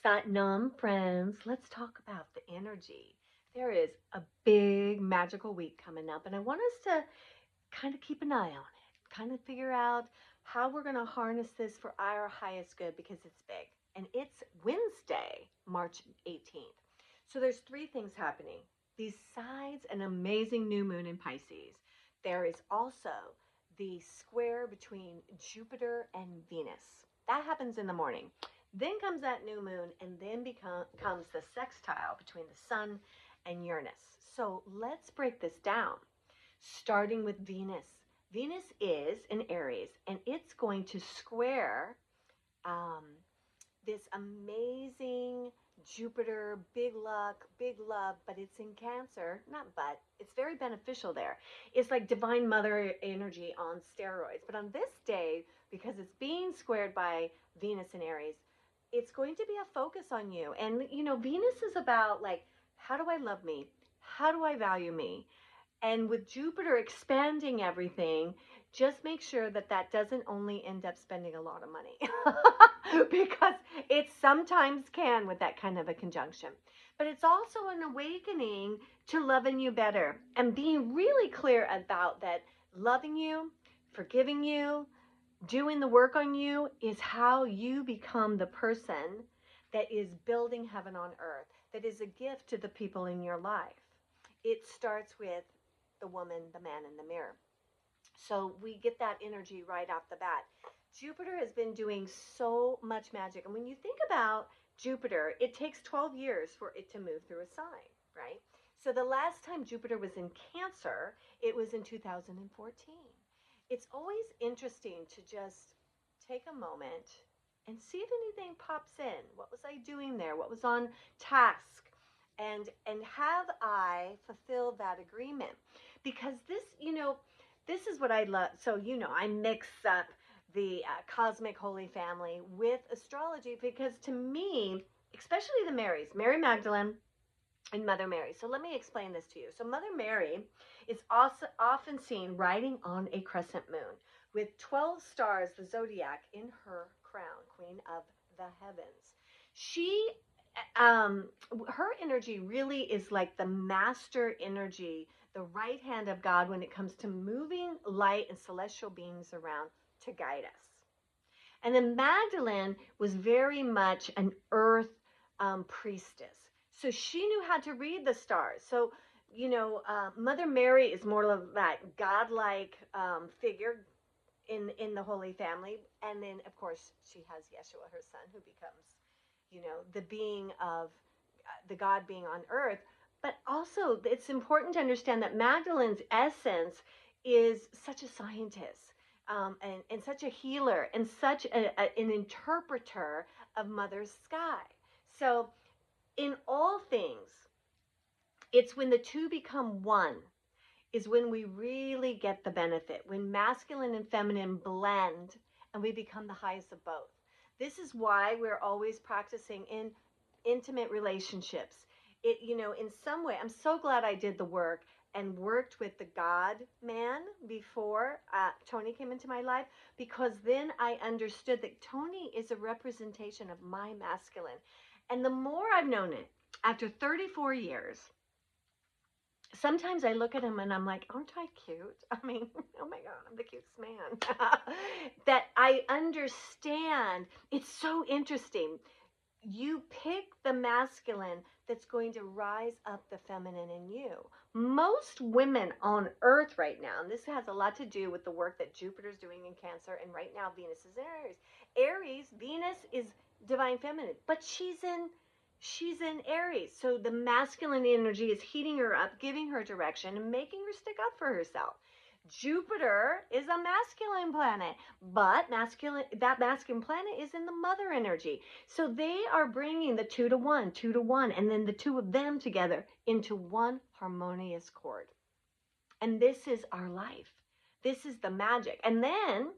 Satnam friends, let's talk about the energy. There is a big magical week coming up, and I want us to kind of keep an eye on it, kind of figure out how we're going to harness this for our highest good because it's big. And it's Wednesday, March 18th. So there's three things happening. Besides an amazing new moon in Pisces, there is also the square between Jupiter and Venus. That happens in the morning. Then comes that new moon, and then comes the sextile between the sun and Uranus. So let's break this down, starting with Venus. Venus is in Aries, and it's going to square um, this amazing Jupiter, big luck, big love, but it's in Cancer. Not but, it's very beneficial there. It's like divine mother energy on steroids. But on this day, because it's being squared by Venus in Aries, it's going to be a focus on you. And, Venus is about like, how do I love me? How do I value me? And with Jupiter expanding everything, just make sure that that doesn't only end up spending a lot of money because it sometimes can with that kind of a conjunction. But it's also an awakening to loving you better and being really clear about that loving you, forgiving you, doing the work on you is how you become the person that is building heaven on earth, that is a gift to the people in your life. It starts with the woman, the man in the mirror. So we get that energy right off the bat. Jupiter has been doing so much magic. And when you think about Jupiter, it takes 12 years for it to move through a sign, right? So the last time Jupiter was in Cancer, it was in 2014. It's always interesting to just take a moment and see if anything pops in. What was I doing there? What was on task? And have I fulfilled that agreement? Because this is what I love. So I mix up the cosmic holy family with astrology because to me, especially the Marys, Mary Magdalene and Mother Mary. So let me explain this to you. So Mother Mary is also often seen riding on a crescent moon with 12 stars, the zodiac, in her crown, Queen of the Heavens. She her energy really is like the master energy, the right hand of God when it comes to moving light and celestial beings around to guide us. And then Magdalene was very much an earth priestess. So she knew how to read the stars. So, Mother Mary is more of that godlike figure in the Holy Family. And then, of course, she has Yeshua, her son, who becomes, the being of the God being on earth. But also, it's important to understand that Magdalene's essence is such a scientist, and such a healer and such an interpreter of Mother's sky. So, in all things, it's when the two become one is when we really get the benefit, when masculine and feminine blend and we become the highest of both. This is why we're always practicing in intimate relationships. In some way, I'm so glad I did the work and worked with the God man before Tony came into my life, because then I understood that Tony is a representation of my masculine. And the more I've known it, after 34 years, sometimes I look at him and I'm like, aren't I cute? I mean, oh my God, I'm the cutest man. That I understand. It's so interesting. You pick the masculine that's going to rise up the feminine in you. Most women on earth right now, and this has a lot to do with the work that Jupiter's doing in Cancer, and right now Venus is in Aries. Aries, Venus is divine feminine, but she's in Aries. So the masculine energy is heating her up, giving her direction, and making her stick up for herself. Jupiter is a masculine planet, but that masculine planet is in the mother energy. So they are bringing the 2 to 1, and then the two of them together into one harmonious chord. And this is our life. This is the magic. And then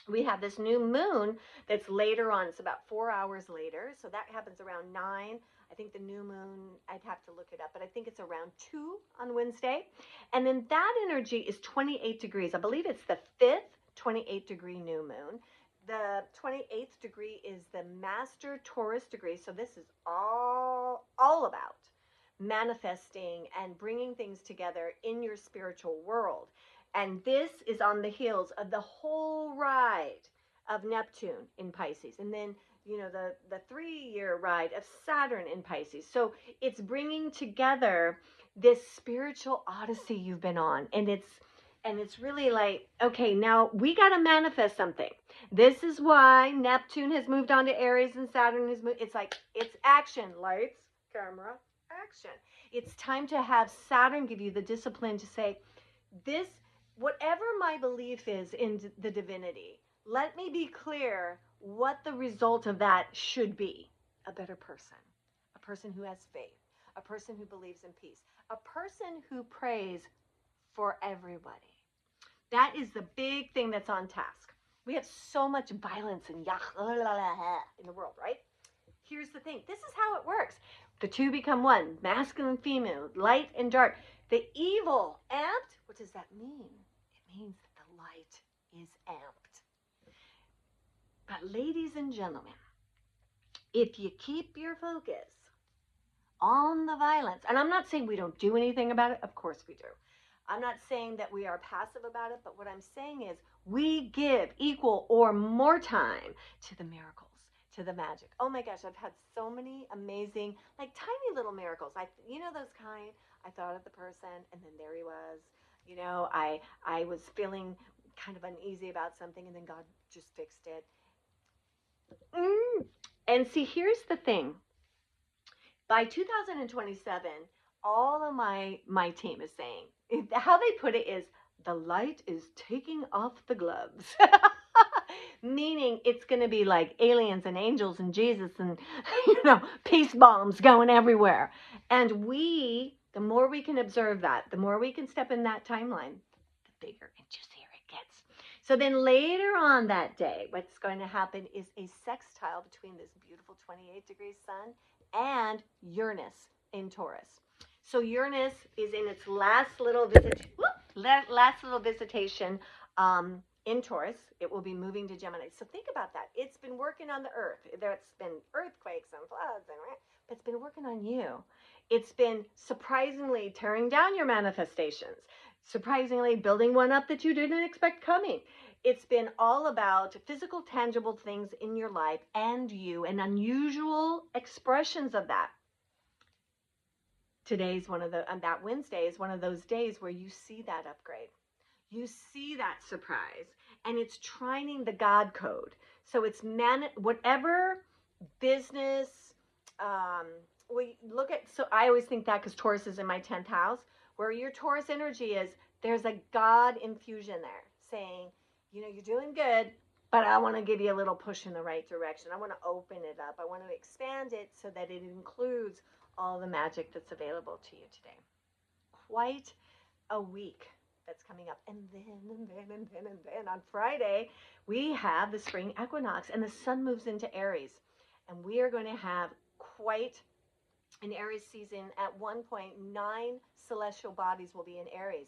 we have this new moon that's later on. It's about 4 hours later. So that happens around 9. I think the new moon, I'd have to look it up, but I think it's around 2 on Wednesday. And then that energy is 28 degrees. I believe it's the 5th 28 degree new moon. The 28th degree is the master Taurus degree. So this is all about manifesting and bringing things together in your spiritual world. And this is on the heels of the whole ride of Neptune in Pisces. And then, the 3-year ride of Saturn in Pisces. So it's bringing together this spiritual odyssey you've been on. And it's really like, okay, now we got to manifest something. This is why Neptune has moved on to Aries and Saturn has moved. It's like, it's action. Lights, camera, action. It's time to have Saturn give you the discipline to say, this, whatever my belief is in the divinity, let me be clear what the result of that should be. A better person, a person who has faith, a person who believes in peace, a person who prays for everybody. That is the big thing that's on task. We have so much violence and in the world, right? Here's the thing. This is how it works. The two become one, masculine and female, light and dark. The evil amped, what does that mean? It means that the light is amped. But ladies and gentlemen, if you keep your focus on the violence, and I'm not saying we don't do anything about it, of course we do. I'm not saying that we are passive about it, but what I'm saying is we give equal or more time to the miracles, to the magic. Oh my gosh, I've had so many amazing, like tiny little miracles. Those kind, I thought of the person and then there he was. I was feeling kind of uneasy about something and then God just fixed it. And see, here's the thing. By 2027, all of my team is saying, how they put it is, the light is taking off the gloves. Meaning it's going to be like aliens and angels and Jesus and, peace bombs going everywhere. And the more we can observe that, the more we can step in that timeline, the bigger and juicier it gets. So then later on that day, what's going to happen is a sextile between this beautiful 28 degrees sun and Uranus in Taurus. So Uranus is in its last little visitation in Taurus. It will be moving to Gemini. So think about that. It's been working on the earth. There's been earthquakes and floods, but it's been working on you. It's been surprisingly tearing down your manifestations, surprisingly building one up that you didn't expect coming. It's been all about physical, tangible things in your life and you, and unusual expressions of that. That Wednesday is one of those days where you see that upgrade. You see that surprise, and it's trining the God code. So it's whatever business, so I always think that because Taurus is in my 10th house, where your Taurus energy is, there's a God infusion there saying, you're doing good, but I want to give you a little push in the right direction. I want to open it up. I want to expand it so that it includes all the magic that's available to you today. Quite a week that's coming up. And then on Friday, we have the spring equinox and the sun moves into Aries. And we are going to have quite an Aries season. At one point, 9 celestial bodies will be in Aries.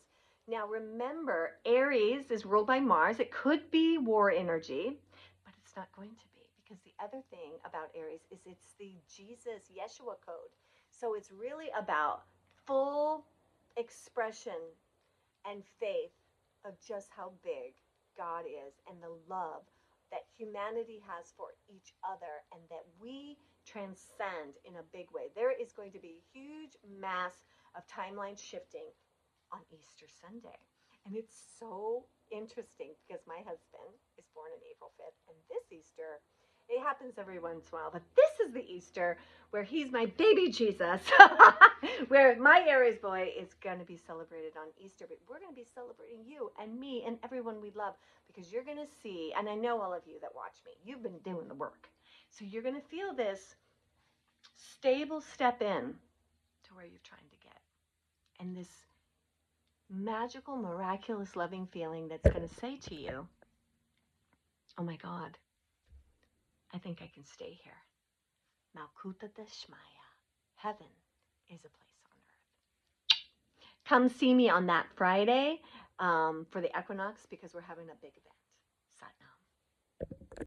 Now remember, Aries is ruled by Mars. It could be war energy, but it's not going to be, because the other thing about Aries is it's the Jesus Yeshua code. So it's really about full expression and faith of just how big God is and the love that humanity has for each other, and that we transcend in a big way. There is going to be a huge mass of timeline shifting on Easter Sunday. And it's so interesting because my husband is born on April 5th, and this Easter, it happens every once in a while, but this is the Easter where he's my baby Jesus, where my Aries boy is going to be celebrated on Easter, but we're going to be celebrating you and me and everyone we love, because you're going to see, and I know all of you that watch me, you've been doing the work. So you're going to feel this stable step in to where you're trying to get. And this magical, miraculous, loving feeling that's going to say to you, oh my God, I think I can stay here. Malkuta Deshmaya. Heaven is a place on earth. Come see me on that Friday for the equinox, because we're having a big event. Satnam.